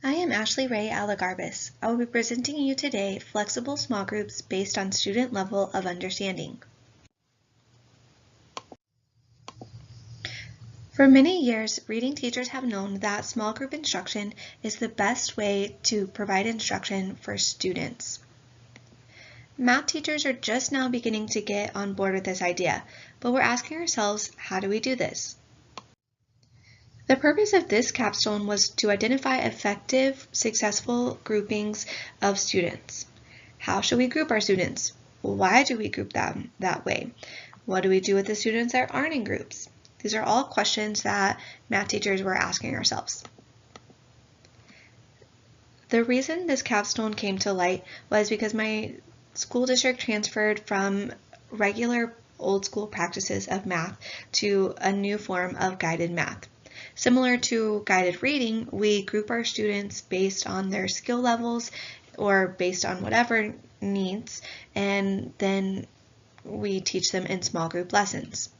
I am Ashley Ray Alagarbis. I will be presenting you today flexible small groups based on student level of understanding. For many years, reading teachers have known that small group instruction is the best way to provide instruction for students. Math teachers are just now beginning to get on board with this idea, but we're asking ourselves, how do we do this? The purpose of this capstone was to identify effective, successful groupings of students. How should we group our students? Why do we group them that way? What do we do with the students that aren't in groups? These are all questions that math teachers were asking ourselves. The reason this capstone came to light was because my school district transferred from regular old school practices of math to a new form of guided math. Similar to guided reading, we group our students based on their skill levels or based on whatever needs, and then we teach them in small group lessons.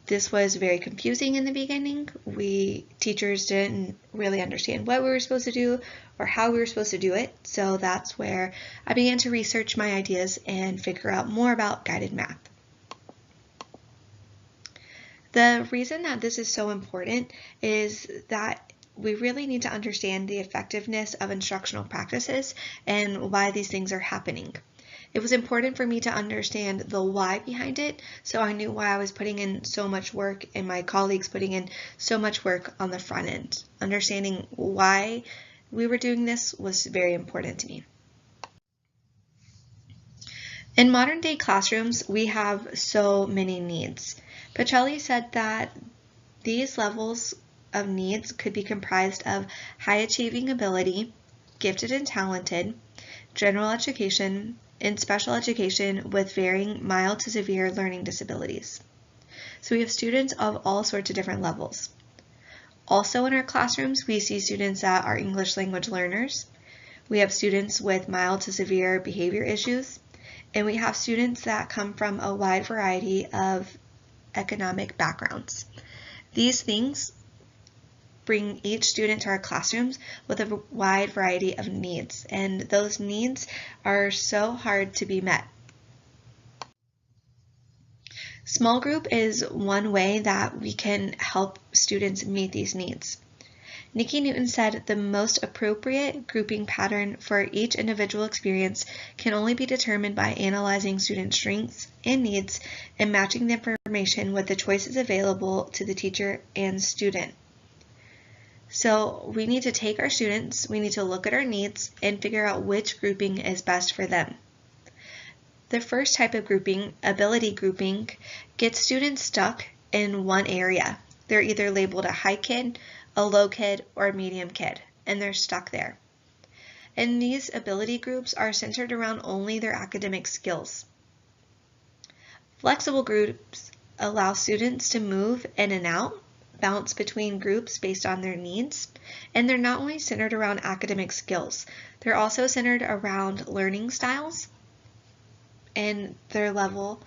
This was very confusing in the beginning. Teachers didn't really understand what we were supposed to do or how we were supposed to do it, so that's where I began to research my ideas and figure out more about guided math. The reason that this is so important is that we really need to understand the effectiveness of instructional practices and why these things are happening. It was important for me to understand the why behind it, so I knew why I was putting in so much work and my colleagues putting in so much work on the front end. Understanding why we were doing this was very important to me. In modern day classrooms, we have so many needs. Pacelli said that these levels of needs could be comprised of high achieving ability, gifted and talented, general education, and special education with varying mild to severe learning disabilities. So we have students of all sorts of different levels. Also in our classrooms, we see students that are English language learners. We have students with mild to severe behavior issues, and we have students that come from a wide variety of economic backgrounds. These things bring each student to our classrooms with a wide variety of needs, and those needs are so hard to be met. Small group is one way that we can help students meet these needs. Nikki Newton said the most appropriate grouping pattern for each individual experience can only be determined by analyzing student strengths and needs and matching the information with the choices available to the teacher and student. So we need to take our students, we need to look at our needs and figure out which grouping is best for them. The first type of grouping, ability grouping, gets students stuck in one area. They're either labeled a high kid, a low kid, or a medium kid, and they're stuck there. And these ability groups are centered around only their academic skills. Flexible groups allow students to move in and out, bounce between groups based on their needs, and they're not only centered around academic skills, they're also centered around learning styles and their level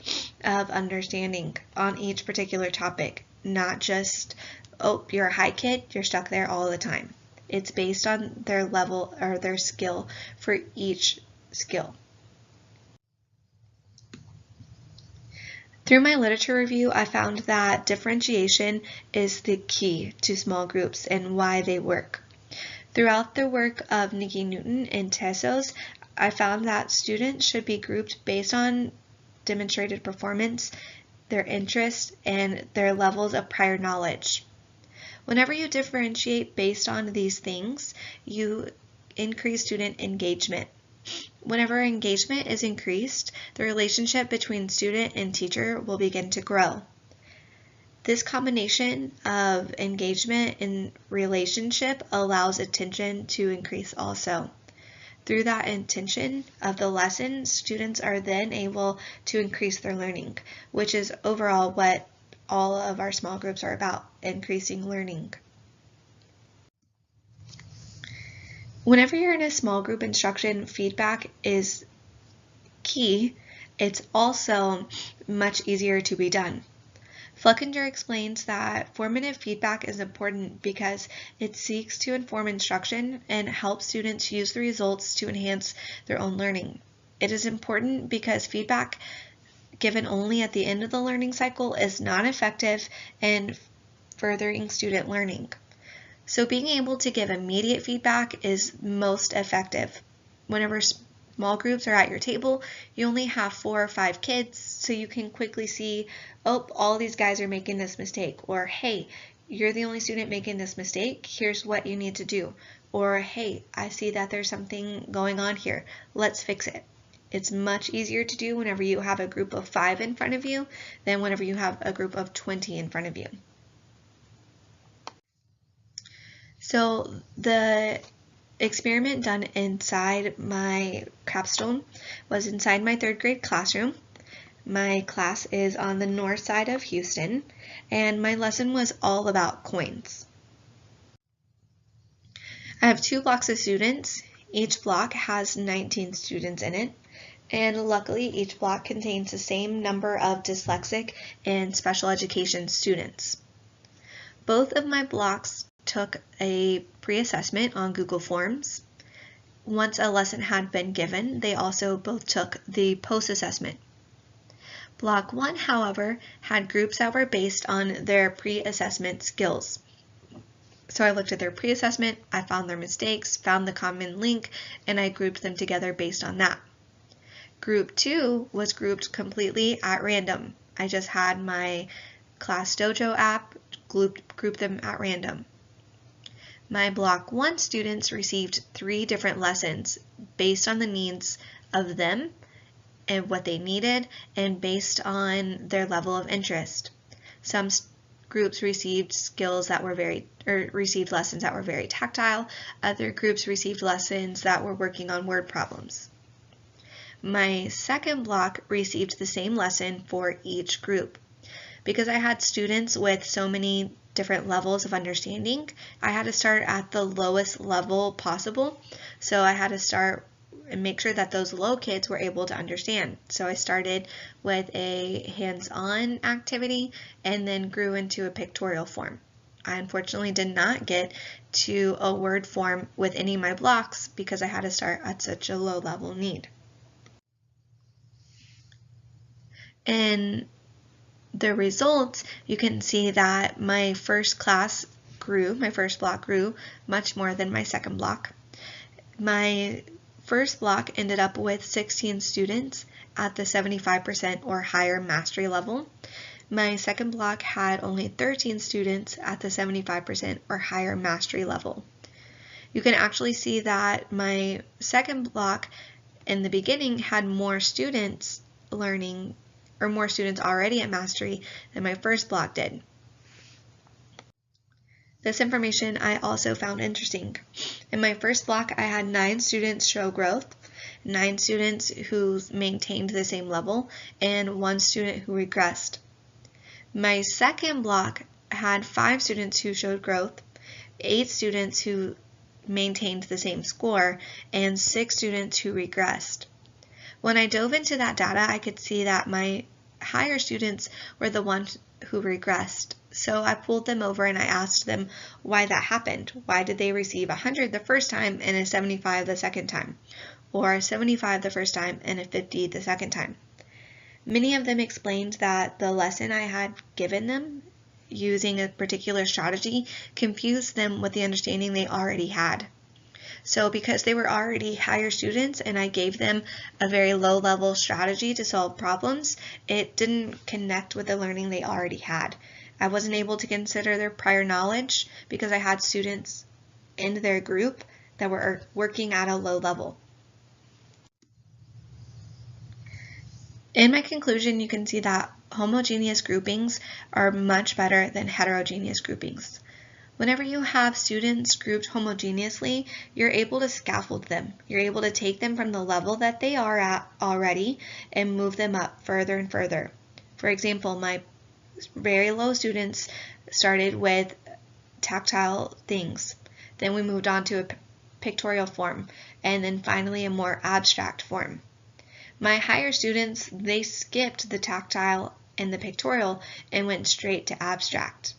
of understanding on each particular topic, not just, oh, you're a high kid, you're stuck there all the time. It's based on their level or their skill for each skill. Through my literature review, I found that differentiation is the key to small groups and why they work. Throughout the work of Nikki Newton and Tessos, I found that students should be grouped based on demonstrated performance, their interests, and their levels of prior knowledge. Whenever you differentiate based on these things, you increase student engagement. Whenever engagement is increased, the relationship between student and teacher will begin to grow. This combination of engagement and relationship allows attention to increase also. Through that intention of the lesson, students are then able to increase their learning, which is overall what all of our small groups are about, increasing learning. Whenever you're in a small group instruction, feedback is key. It's also much easier to be done. Flickinger explains that formative feedback is important because it seeks to inform instruction and help students use the results to enhance their own learning. It is important because feedback given only at the end of the learning cycle is not effective in furthering student learning. So being able to give immediate feedback is most effective. Whenever small groups are at your table, you only have 4 or 5 kids, so you can quickly see, oh, all these guys are making this mistake, or hey, you're the only student making this mistake, here's what you need to do, or hey, I see that there's something going on here, let's fix it. It's much easier to do whenever you have a group of 5 in front of you than whenever you have a group of 20 in front of you. So the experiment done inside my capstone was inside my 3rd grade classroom. My class is on the north side of Houston, and my lesson was all about coins. I have 2 blocks of students. Each block has 19 students in it, and luckily each block contains the same number of dyslexic and special education students. Both of my blocks took a pre-assessment on Google Forms. Once a lesson had been given, they also both took the post-assessment. Block 1, however, had groups that were based on their pre-assessment skills. So I looked at their pre-assessment, I found their mistakes, found the common link, and I grouped them together based on that. Group 2 was grouped completely at random. I just had my Class Dojo app, grouped them at random. My Block 1 students received 3 different lessons based on the needs of them and what they needed and based on their level of interest. Some groups received lessons that were very tactile. Other groups received lessons that were working on word problems. My second block received the same lesson for each group. Because I had students with so many different levels of understanding, I had to start at the lowest level possible. So I had to start and make sure that those low kids were able to understand. So I started with a hands-on activity and then grew into a pictorial form. I unfortunately did not get to a word form with any of my blocks because I had to start at such a low level need. And the results, you can see that my first block grew much more than my second block. My first block ended up with 16 students at the 75% or higher mastery level. My second block had only 13 students at the 75% or higher mastery level. You can actually see that my second block in the beginning had more students learning or more students already at mastery than my first block did. This information I also found interesting. In my first block, I had 9 students show growth, 9 students who maintained the same level, and 1 student who regressed. My second block had 5 students who showed growth, 8 students who maintained the same score, and 6 students who regressed. When I dove into that data, I could see that my higher students were the ones who regressed. So I pulled them over and I asked them why that happened. Why did they receive 100 the first time and a 75 the second time? Or a 75 the first time and a 50 the second time? Many of them explained that the lesson I had given them using a particular strategy confused them with the understanding they already had. So because they were already higher students and I gave them a very low level strategy to solve problems, it didn't connect with the learning they already had. I wasn't able to consider their prior knowledge because I had students in their group that were working at a low level. In my conclusion, you can see that homogeneous groupings are much better than heterogeneous groupings. Whenever you have students grouped homogeneously, you're able to scaffold them. You're able to take them from the level that they are at already and move them up further and further. For example, my very low students started with tactile things. Then we moved on to a pictorial form, and then finally a more abstract form. My higher students, they skipped the tactile and the pictorial and went straight to abstract.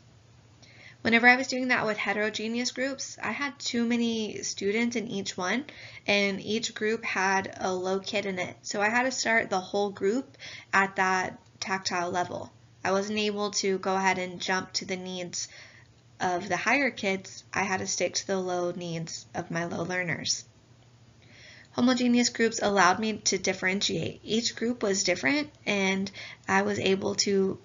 Whenever I was doing that with heterogeneous groups, I had too many students in each one, and each group had a low kid in it. So I had to start the whole group at that tactile level. I wasn't able to go ahead and jump to the needs of the higher kids. I had to stick to the low needs of my low learners. Homogeneous groups allowed me to differentiate. Each group was different, and I was able to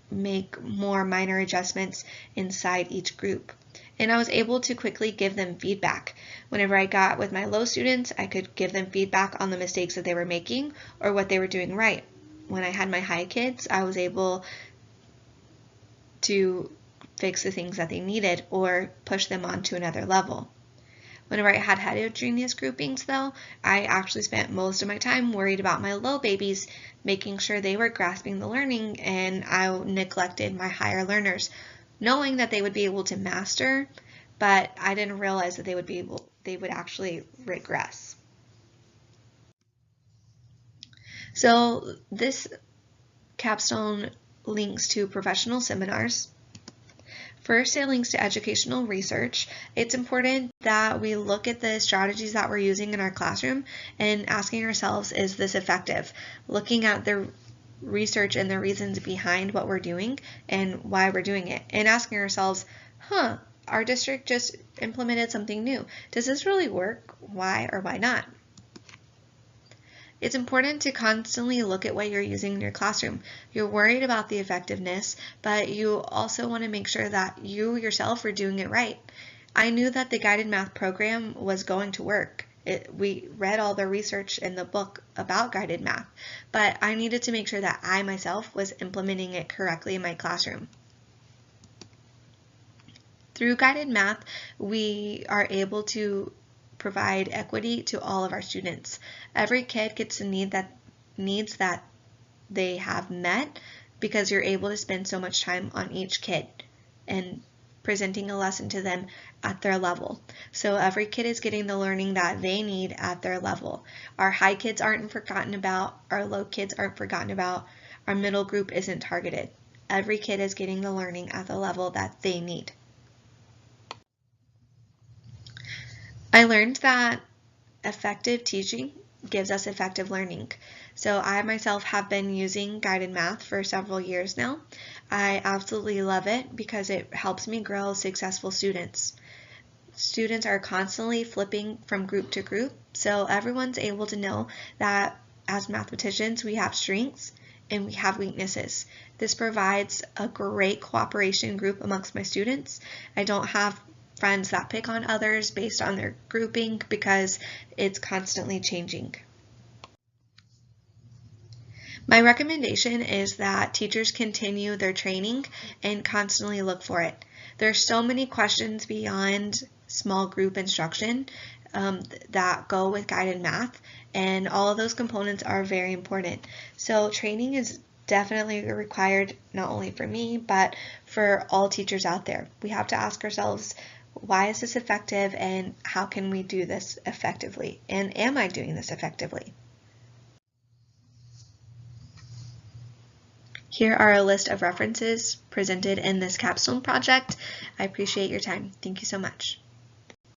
make more minor adjustments inside each group. And I was able to quickly give them feedback. Whenever I got with my low students, I could give them feedback on the mistakes that they were making or what they were doing right. When I had my high kids, I was able to fix the things that they needed or push them on to another level. Whenever I had heterogeneous groupings, though, I actually spent most of my time worried about my low babies, making sure they were grasping the learning, and I neglected my higher learners, knowing that they would be able to master, but I didn't realize that they would actually regress. So this capstone links to professional seminars. First, it links to educational research. It's important that we look at the strategies that we're using in our classroom and asking ourselves, is this effective? Looking at the research and the reasons behind what we're doing and why we're doing it, and asking ourselves, our district just implemented something new. Does this really work? Why or why not? It's important to constantly look at what you're using in your classroom. You're worried about the effectiveness, but you also want to make sure that you yourself are doing it right. I knew that the guided math program was going to work. We read all the research in the book about guided math, but I needed to make sure that I myself was implementing it correctly in my classroom. Through guided math, we are able to provide equity to all of our students. Every kid gets the needs that they have met because you're able to spend so much time on each kid and presenting a lesson to them at their level. So every kid is getting the learning that they need at their level. Our high kids aren't forgotten about, our low kids aren't forgotten about, our middle group isn't targeted. Every kid is getting the learning at the level that they need. I learned that effective teaching gives us effective learning. So I myself have been using guided math for several years now. I absolutely love it because it helps me grow successful students. Students are constantly flipping from group to group, so everyone's able to know that as mathematicians we have strengths and we have weaknesses. This provides a great cooperation group amongst my students. I don't have friends that pick on others based on their grouping because it's constantly changing. My recommendation is that teachers continue their training and constantly look for it. There's so many questions beyond small group instruction that go with guided math, and all of those components are very important. So training is definitely required, not only for me, but for all teachers out there. We have to ask ourselves, why is this effective and how can we do this effectively? And am I doing this effectively? Here are a list of references presented in this capstone project. I appreciate your time. Thank you so much.